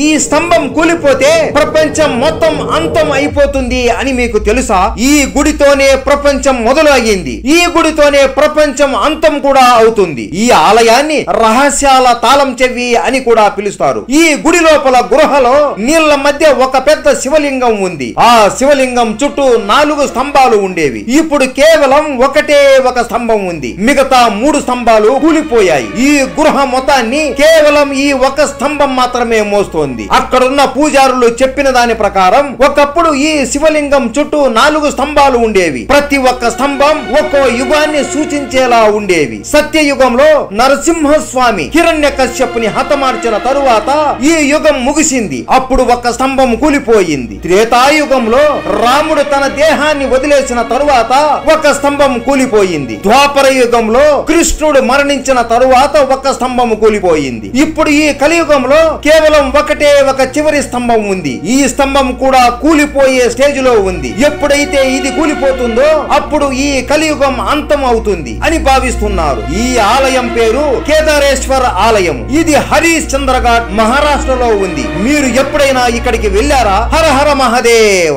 ఈ స్తంభం కూలిపోతే ప్రపంచం మొత్తం అంతం అయిపోతుంది అని మీకు తెలుసా? ఈ గుడితోనే ప్రపంచం మొదలు అయ్యింది. ఈ గుడితోనే ప్రపంచం అంతం కూడా అవుతుంది. ఈ ఆలయాన్ని రహస్యాల తాళం చెవి అని కూడా పిలుస్తారు. ఈ గుడి లోపల గృహలో నీళ్ల మధ్య ఒక పెద్ద శివలింగం ఉంది. ఆ శివలింగం చుట్టూ 4 స్తంభాలు ఉండేవి. ఇప్పుడు కేవలం ఒకటే ఒక స్తంభం ఉంది. మిగతా 3 స్తంభాలు కూలిపోయాయి. ఈ గృహ మొత్తాన్ని కేవలం ఈ ఒక స్తంభం మాత్రమే మోస్తోంది. అక్కడున్న పూజారులు చెప్పిన దాని ప్రకారం ఒకప్పుడు ఈ శివలింగం చుట్టూ 4 స్తంభాలు ఉండేవి. ప్రతి ఒక్క స్తంభం ఒక్కో యుగాన్ని సూచించేలా ఉండేవి. సత్యయుగంలో నరసింహస్వామి హిరణ్యకశ్యపుని హతమార్చిన తరువాత ఈ యుగం ముగిసింది. అప్పుడు ఒక స్తంభం కూలిపోయింది. త్రేతాయుగంలో రాముడు తన దేహాన్ని వదిలేసిన తరువాత ఒక స్తంభం కూలిపోయింది. ద్వాపర యుగంలో కృష్ణుడు మరణించిన తరువాత ఒక స్తంభం కూలిపోయింది. ఇప్పుడు ఈ కలియుగంలో కేవలం ఒకటే ఒక చివరి స్తంభం ఉంది. ఈ స్తంభం కూడా కూలిపోయే స్టేజ్ లో ఉంది. ఎప్పుడైతే ఇది కూలిపోతుందో అప్పుడు ఈ కలియుగం అంతం అవుతుంది అని భావిస్తున్నారు. ఈ ఆలయం పేరు కేదారేశ్వర ఆలయం. ఇది హరిశ్చంద్ర ఘాట్ మహారాష్ట్రలో ఉంది. మీరు ఎప్పుడైనా ఇక్కడికి వెళ్ళారా? హర హర మహాదేవ.